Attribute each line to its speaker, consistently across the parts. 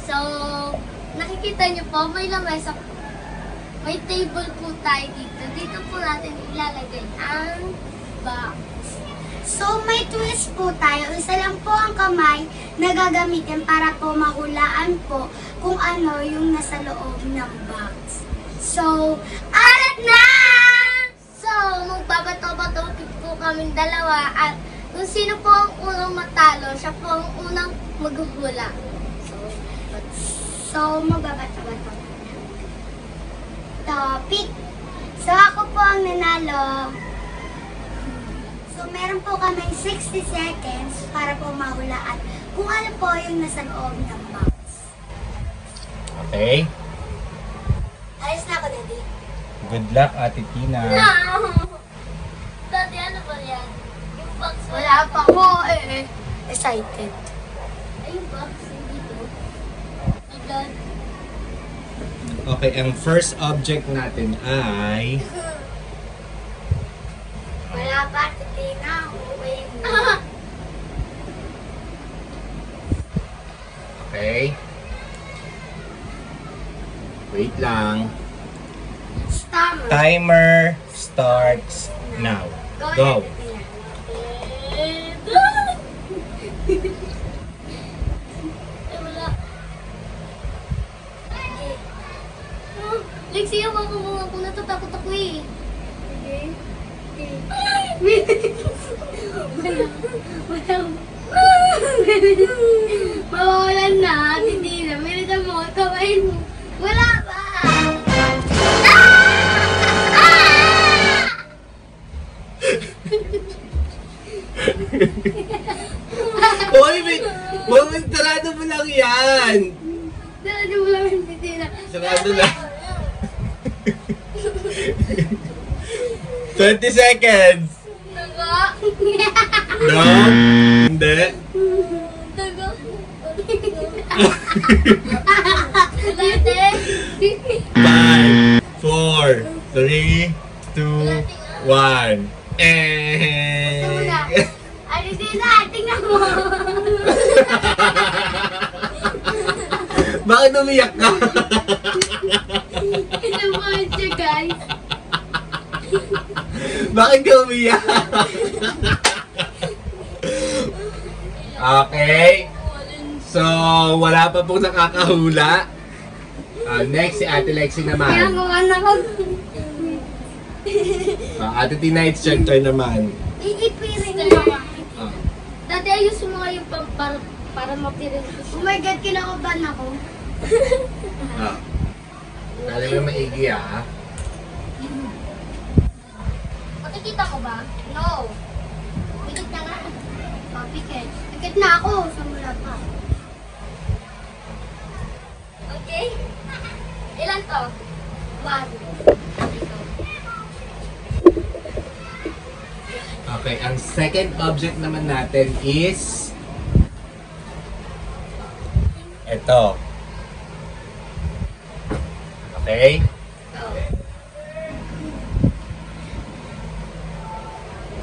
Speaker 1: So, nakikita niyo po, may lamesa. May table po tayo dito. Dito po natin ilalagay ang box.
Speaker 2: So, may twist po tayo. Isa lang po ang kamay na gagamitin para po mahulaan po kung ano yung nasa loob ng box. So, arat na!
Speaker 1: So, magbabato-bato po kami dalawa at kung sino po ang unang matalo, siya po ang unang maghuhula.
Speaker 2: So, magbabato-bato. Topic. So, ako po ang nanalo. So, meron po kami 60 seconds para po mahulaan kung ano po yung nasa loob ng box.
Speaker 3: Okay.
Speaker 2: Ayos na ako, Daddy.
Speaker 3: Good luck, Ate Tina.
Speaker 1: Dati, ano ba yan? Yung box
Speaker 2: Wala pa ako eh. Excited.
Speaker 1: Ay, yung box, hindi to. Agad.
Speaker 3: Okay, ang first object natin ay...
Speaker 2: Wala pa, Tina. Uuwi mo.
Speaker 3: Okay. Wait lang.
Speaker 2: Stammer.
Speaker 3: Timer starts now. Go.
Speaker 1: Lexi, ako kumuha ko. Natatakot ako eh.
Speaker 2: Mawawalan na, hindi na. Meron mo, kamay mo. Wala pa!
Speaker 3: Hoy, wait! Sarado mo lang yan!
Speaker 2: Dali mo lang yung titina.
Speaker 3: Sarado lang. 20 seconds!
Speaker 1: Taga.
Speaker 3: No? Hindi?
Speaker 1: Taga. Ulate.
Speaker 3: 5, 4, 3, 2, 1.
Speaker 2: Ano Tina? Tingnan mo!
Speaker 3: Bakit umiyak ka?
Speaker 2: Ito po siya, guys.
Speaker 3: Bakit ka umiyak? Okay. So, wala pa pong nakakahula. Next, si Ate Lexi
Speaker 2: Kaya
Speaker 3: naman.
Speaker 2: kung anak ko,
Speaker 3: Ate Tina, it's your turn naman.
Speaker 2: iipirin mo.
Speaker 3: Ah.
Speaker 1: Dati ayusin mo nga yung para mapirin ko.
Speaker 2: Oh my God, kinakabahan ako.
Speaker 3: Ah. Kala mo maigi ah.
Speaker 1: Makikita mo ba?
Speaker 2: No.
Speaker 1: Pikit na nga.
Speaker 2: Oh, pikit. Pikit na ako. Samula pa.
Speaker 1: Okay? Ilan to? 1.
Speaker 3: Okay, ang second object naman natin is ito. Okay?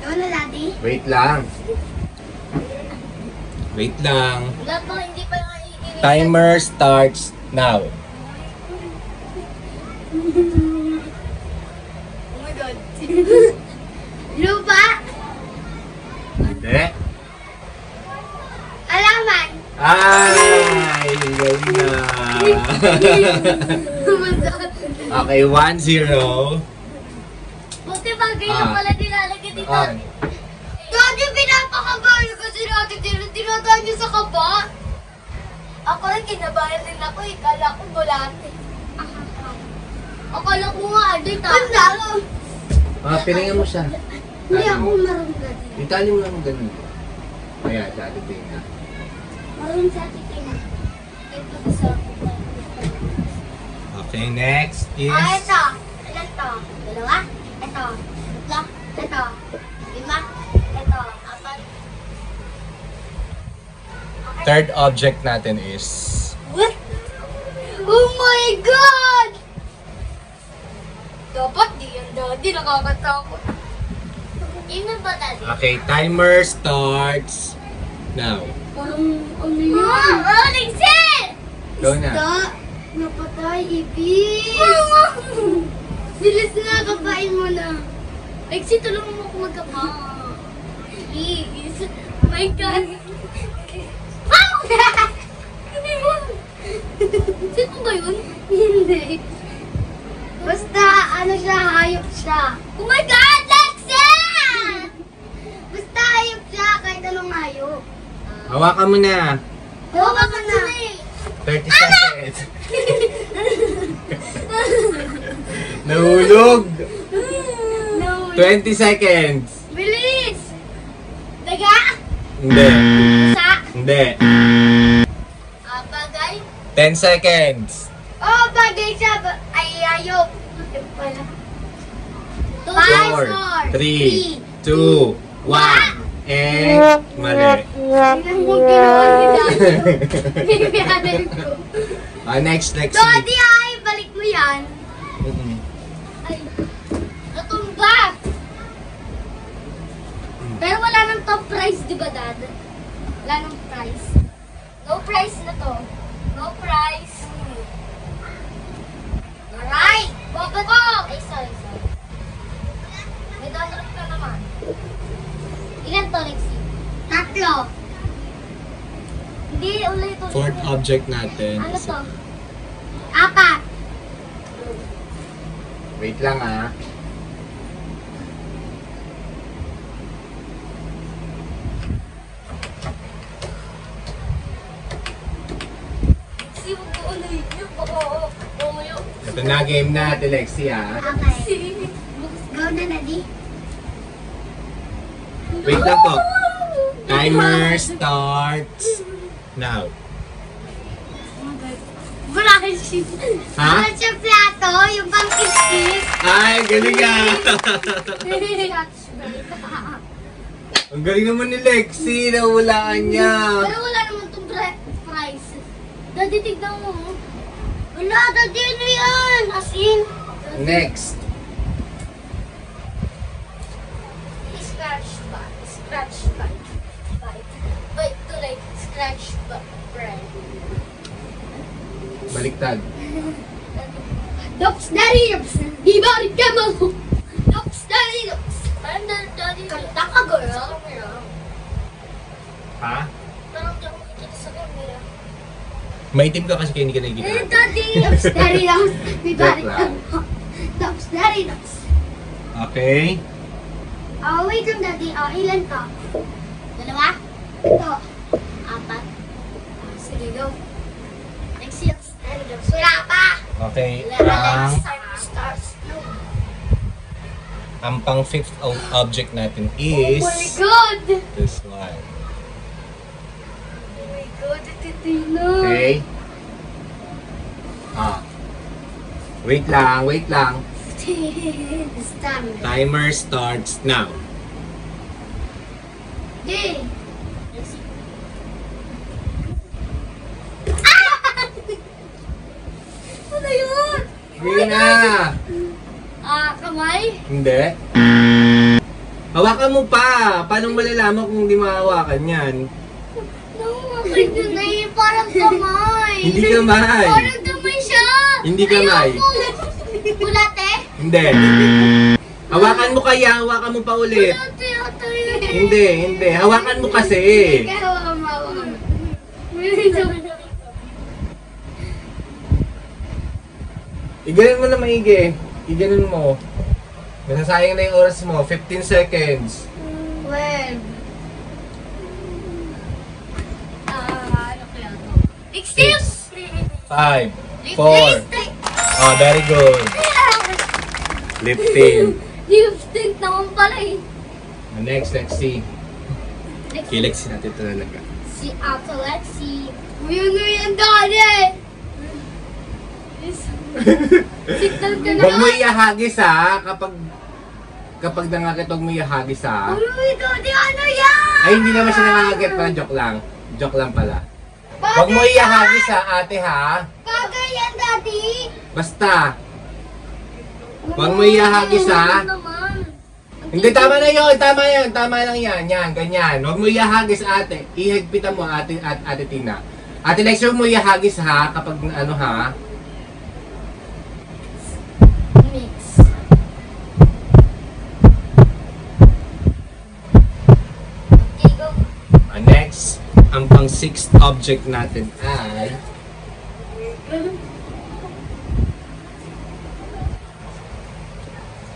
Speaker 2: Ikaw na, Daddy.
Speaker 3: Wait lang. Wait lang.
Speaker 1: Lahat mga hindi pa naiinis.
Speaker 3: Timer starts now.
Speaker 2: Oh my God. Lupa?
Speaker 3: Hindi.
Speaker 2: Alaman?
Speaker 3: Ay! Galing na. Okay, 1-0.
Speaker 1: Buti ba ganyan pala nilalagay dito?
Speaker 2: Daddy, pinapakabahan kasi natin tinatawag niyo sa kaba.
Speaker 1: Ako rin kinabahan din ako eh. Kala ko bulate. Akala ko nga adit ah.
Speaker 2: Ang dalo.
Speaker 3: Pilingan mo siya.
Speaker 2: Hindi ako marunong, Daddy.
Speaker 3: Itali mo lang ganun. Kaya, Ate Tina.
Speaker 2: Marunong sa titina.
Speaker 1: Ito isa.
Speaker 3: Okay, next is...
Speaker 2: Ah, ito. Ilan to? Dalawa? Ito. Tatlo? Ito. 5? Ito. 4?
Speaker 3: Third object natin is...
Speaker 2: What? Oh my God! Dapat di yan, Daddy. Nakakatakot.
Speaker 1: Yun na ba dati?
Speaker 3: Okay, timer starts now.
Speaker 2: Parang ano yan?
Speaker 1: Oh, Lexi!
Speaker 3: Go na.
Speaker 2: Isda. Napatay, ibig. Bilis na, kapain mo na.
Speaker 1: Lexi, tulungan mo ako magkapa. Please. Oh my God. Sino ba yun?
Speaker 2: Hindi. Basta, ano siya, hayop siya.
Speaker 1: Oh my God, Lexi!
Speaker 2: Basta hayop siya, kahit anong hayop.
Speaker 3: Hawakan mo na.
Speaker 2: Hawa ka na.
Speaker 3: 30 seconds. Nahulog.
Speaker 2: No.
Speaker 3: 20 seconds.
Speaker 2: Bilis! Daga?
Speaker 3: Hindi.
Speaker 2: Sa?
Speaker 3: Hindi.
Speaker 1: Bagay?
Speaker 3: 10 seconds.
Speaker 2: Oh, bagay siya. Ay, hayop. Hayop pala.
Speaker 3: 4, 3, 2, 1. And mali.
Speaker 2: Tingnan mo ginawa nila. Bibiyalin ko.
Speaker 3: Next, Lexi.
Speaker 2: Dodi, ay, balik mo yan.
Speaker 3: Mm-mm.
Speaker 1: Ay, natumba! Pero wala nang top prize, di ba, Dad? Wala nang prize. No prize na to. No prize. Alright! Baba ko! Ay, sorry. May dollar ka naman. Ilan to, Lexi?
Speaker 2: 3.
Speaker 1: Hindi, ulit ito.
Speaker 3: Fourth object natin.
Speaker 1: Ano to?
Speaker 2: 4.
Speaker 3: Wait lang ah.
Speaker 1: Lexi, huwag ko ulit. Oo, yun.
Speaker 3: Ito na game natin, Lexi ah.
Speaker 2: Okay. Go na, Daddy.
Speaker 3: Wait lang po. Timer starts now.
Speaker 2: Wala kayo siya.
Speaker 3: Ha?
Speaker 2: Wala siya plato, yung pang kisip.
Speaker 3: Ay, galing ah! Ang galing naman ni Lexi, nahulaan niya.
Speaker 1: Pero wala naman itong prize. Daddy, tignan mo.
Speaker 2: Wala, Daddy, ano yan? As in,
Speaker 3: Next.
Speaker 1: Scratch bite. Bite to like scratch bread.
Speaker 3: Baliktad.
Speaker 2: Dops, Daddy, Dops. Ibalik ka mo.
Speaker 1: Dops, daddy, dops. Parang daddy.
Speaker 2: Kanta ka, girl.
Speaker 1: Sa camera.
Speaker 3: Ha?
Speaker 1: Parang di ako makikita sa camera.
Speaker 3: Maitim ka kasi kaya hindi ka nakikita.
Speaker 2: Daddy, Dops, Daddy, Dops. Ibalik
Speaker 3: Joke
Speaker 2: ka
Speaker 3: lang.
Speaker 2: mo. Dops, Daddy, Dops.
Speaker 3: Okay.
Speaker 2: Oh, wait lang, Daddy. Oh, ilan to?
Speaker 1: 2?
Speaker 2: Ito.
Speaker 1: 4?
Speaker 2: Sige, go.
Speaker 1: Next year, daddy, dops. Wala pa.
Speaker 3: Okay.
Speaker 1: Alex, time starts now.
Speaker 3: Ang pang fifth object natin
Speaker 2: Oh
Speaker 3: is
Speaker 2: my God!
Speaker 3: this one.
Speaker 2: Oh my God, ito na.
Speaker 3: Okay. Wait lang.
Speaker 2: This time.
Speaker 3: Timer starts now.
Speaker 2: Di.
Speaker 1: Ano yun?
Speaker 3: Sige na.
Speaker 1: Kamay?
Speaker 3: Hindi. Hawakan mo pa. Paano malalaman kung hindi mahawakan yan?
Speaker 1: Nahumakay ko na yun. Parang kamay.
Speaker 3: Hindi kamay.
Speaker 1: Parang kamay siya.
Speaker 3: Hindi kamay.
Speaker 1: Ayoko. Bulate?
Speaker 3: Hindi. Hawakan mo kaya. Hawakan mo pa ulit.
Speaker 1: Bulate yata yun.
Speaker 3: Hindi. Hawakan mo kasi.
Speaker 2: Kaya hawakan mo, hawakan mo.
Speaker 3: Iganon mo na maigi. Iganon mo. Nasasayang na yung oras mo. 15 seconds.
Speaker 2: 12.
Speaker 1: Ano kaya to? Excuse!
Speaker 3: 5, 4. Oh, very good. Lifting.
Speaker 1: Lipstick naman pala eh.
Speaker 3: Next, let's see. Kilexi natin ito talaga.
Speaker 1: Si Ate Lexi.
Speaker 2: Ang dali!
Speaker 1: Signal ka na.
Speaker 3: Huwag mo ihahagis ha, kapag nangakit, huwag mo ihahagis ha.
Speaker 2: Ano ito? Di ano yan?
Speaker 3: Ay, hindi naman siya nangakit pala, joke lang. Joke lang pala. Huwag mo ihahagis ha, ate ha.
Speaker 2: Bagay yan, Daddy!
Speaker 3: Basta. Huwag mo ihahagis ha.
Speaker 1: Ano naman?
Speaker 3: Hindi, tama na yun, tama yan, tama lang yan, yan, ganyan. Huwag mo ihahagis ate, ihigpitan mo ate Tina. Ate Lexi, huwag mo ihagis ha, kapag ano ha.
Speaker 1: Mix. Okay, go.
Speaker 3: Next, ang pang 6th object natin ay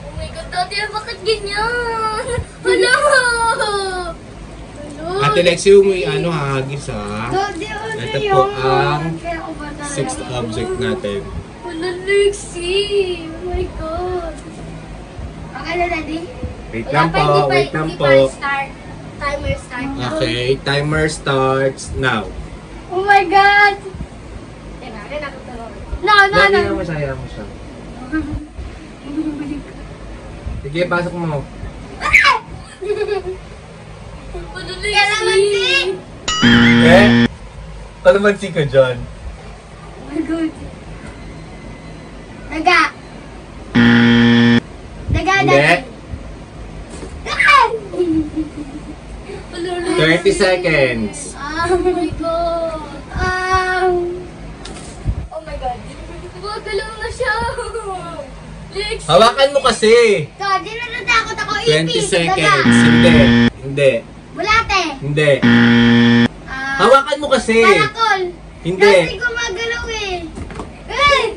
Speaker 1: Oh my God, Daddy, bakit ganyan? Hala!
Speaker 3: Ate Lexi, huwag mo ano hagis ha.
Speaker 2: Daddy, ano
Speaker 3: Ito po
Speaker 2: yun?
Speaker 3: ang
Speaker 2: Kaya ako ba talaga?
Speaker 3: 6th object natin.
Speaker 1: Hala, Lexi! Oh my God!
Speaker 2: Okay na, Daddy?
Speaker 3: Wait
Speaker 1: Wala
Speaker 3: lang
Speaker 1: pa,
Speaker 3: po, wait lang
Speaker 1: hindi
Speaker 3: po.
Speaker 1: pa start. Timer start.
Speaker 3: Okay, timer starts now.
Speaker 2: Oh my God!
Speaker 1: Teka, rin ako tulog.
Speaker 2: No, no,
Speaker 3: Dali
Speaker 2: no.
Speaker 3: na masaya mo siya. Sige, pasok mo.
Speaker 1: Hala, Lexi!
Speaker 2: Kalamansi!
Speaker 3: Eh? Kalamansi ka dyan.
Speaker 2: Oh my God. Daga. Daga,
Speaker 3: Hindi.
Speaker 2: Daddy. Ah!
Speaker 1: Hala, Lexi!
Speaker 3: 30 seconds.
Speaker 1: Oh my God! Oh my God! Gumagalaw na siya! Lexi!
Speaker 3: Hawakan mo kasi.
Speaker 2: Daddy, natatakot ako.
Speaker 3: 20
Speaker 2: Ipis.
Speaker 3: seconds.
Speaker 2: Daga.
Speaker 3: Hindi. Hindi.
Speaker 2: Bulate.
Speaker 3: Hindi. Hawakan mo kasi.
Speaker 2: Parakol.
Speaker 3: Hindi.
Speaker 2: Daddy, gumagalaw eh. Eh!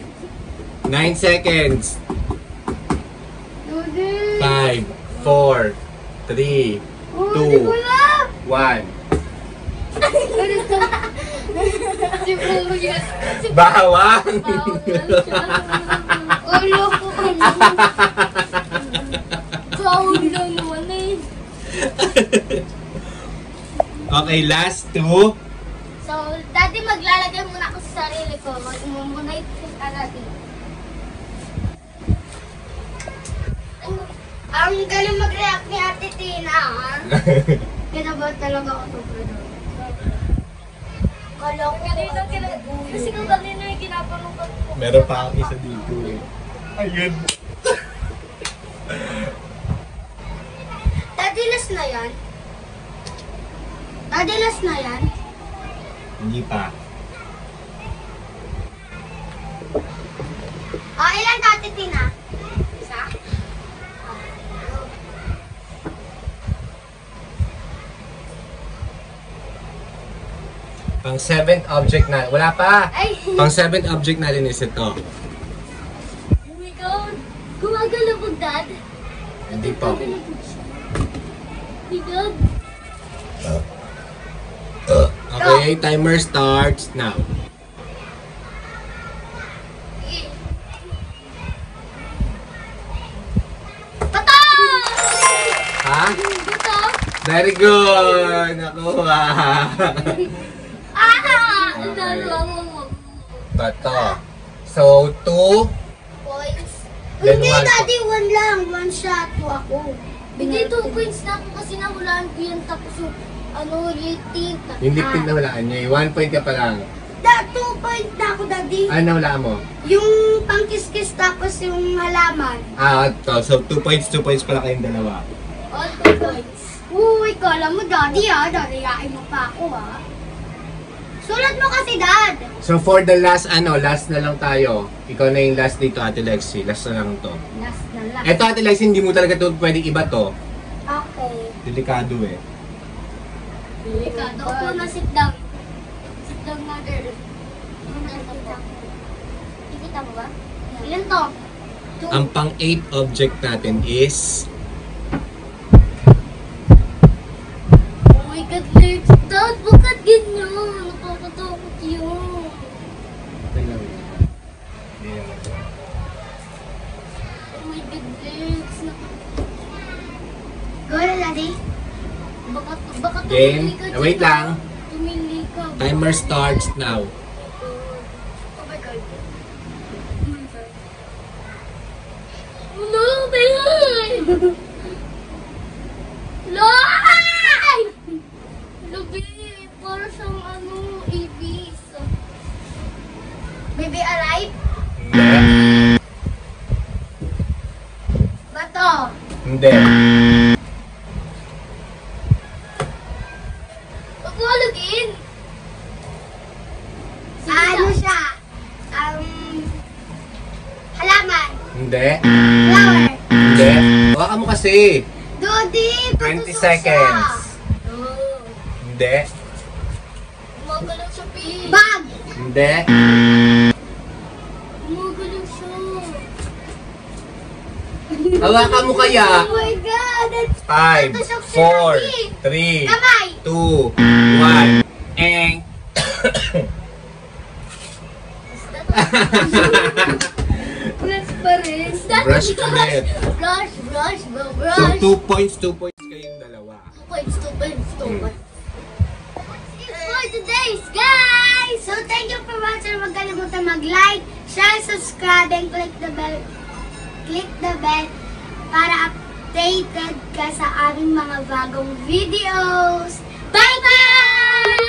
Speaker 3: 9 seconds.
Speaker 2: Daddy.
Speaker 3: 5, 4, 3,
Speaker 2: Oh,
Speaker 3: Two.
Speaker 2: di ko alam.
Speaker 3: 1.
Speaker 1: Ano to? Si Kuya. Si
Speaker 3: Bawang.
Speaker 1: Bawang lang siya.
Speaker 2: Ulo ko.
Speaker 1: Bawang lang naman eh.
Speaker 3: Okay, last two.
Speaker 1: So, dati maglalagay muna ako sa sarili ko. Mag-munay ka natin.
Speaker 2: Ang galing mag-react ni Ate Tina, ha? Kinabahan talaga ako sobra doon. Kala ko
Speaker 1: Kasi kung kanina yung ginapanungkot ko.
Speaker 3: Meron pa akong isa dito eh. Ayun.
Speaker 2: Dadilas na yan? Dadilas na yan?
Speaker 3: Hindi pa.
Speaker 2: Ilan ka, Ate Tina? Isa?
Speaker 3: Pang 7th object na. Wala pa.
Speaker 1: Ay!
Speaker 3: Pang 7th object natin is ito.
Speaker 1: Oh my God! Gumagalaw po, Dad.
Speaker 3: Hindi pa.
Speaker 1: Oh my God!
Speaker 3: Okay, timer starts now.
Speaker 1: Patay!
Speaker 3: Ha?
Speaker 1: Ito!
Speaker 3: Very good! Nakuha!
Speaker 1: Ah! Lalo ako.
Speaker 3: Bato. So, 2.
Speaker 1: Points.
Speaker 3: Then
Speaker 2: Hindi,
Speaker 3: one po.
Speaker 2: Daddy, one lang. One shot po ako.
Speaker 1: Bigay 2 points na ako kasi nahulaan ko yan tapos yung yung tint.
Speaker 3: Yung lip tint na walaan niya. 1 point ka pa lang.
Speaker 2: 2 point na ako, Daddy.
Speaker 3: Ano na walaan mo?
Speaker 2: Yung pangkiskis tapos yung halaman.
Speaker 3: Ito. So, 2 points pala kayong dalawa.
Speaker 1: All 2 points.
Speaker 2: Uy, kala mo, Daddy, ha? Dadayain mo pa ako, ha? Sulat mo kasi, Dad.
Speaker 3: So, for the last na lang tayo. Ikaw na yung last dito, Ate Lexi. Last na lang to.
Speaker 2: Last na lang.
Speaker 3: Eto, Ate Lexi, hindi mo talaga to pwedeng iba to.
Speaker 2: Okay.
Speaker 3: Delikado eh.
Speaker 1: Delikado. Opo na, sit down. Sit down na, girl. Ikita mo ba? Ilan to? 2.
Speaker 3: Ang pang 8 object natin is
Speaker 1: Oh my God, Lex. Dad, bakit ganyan? Nakakatakot yun. Oh my God, Lex.
Speaker 2: Go na, Daddy.
Speaker 1: Baka
Speaker 3: game.
Speaker 1: tumili ka dyan,
Speaker 3: Wait lang.
Speaker 1: Tumili ka.
Speaker 3: Timer starts now.
Speaker 1: Oh my God. Oh my God. No, babe! Loy! Lubi, para siyang ibis.
Speaker 2: Baby alive?
Speaker 3: Hindi.
Speaker 2: Bato.
Speaker 3: Hindi.
Speaker 1: Huwag mo halugin.
Speaker 3: Hindi.
Speaker 2: Flower.
Speaker 3: Hindi. Baka mo kasi.
Speaker 2: Dodi,
Speaker 3: 20
Speaker 2: patusok
Speaker 3: seconds.
Speaker 1: Oh.
Speaker 3: Hindi.
Speaker 1: Gumagalaw siya, P.
Speaker 2: siya. Bag.
Speaker 3: Hindi.
Speaker 1: Gumagalaw siya.
Speaker 3: Hawakan mo kaya.
Speaker 2: Oh my God.
Speaker 3: 5,
Speaker 2: Patusok si
Speaker 3: 4,
Speaker 2: Rocky.
Speaker 3: 3,
Speaker 2: Kamay.
Speaker 3: 2, 1. Eng.
Speaker 1: Brush pa rin.
Speaker 3: Brush ulit.
Speaker 1: Brush, brush, brush.
Speaker 3: So, 2 points kayong dalawa.
Speaker 1: 2 points, 2 points, 2 points. For today's guys!
Speaker 2: So, thank you for watching. Huwag kalimutan mag-like, share, subscribe, and click the bell para updated ka sa aming mga bagong videos. Bye-bye!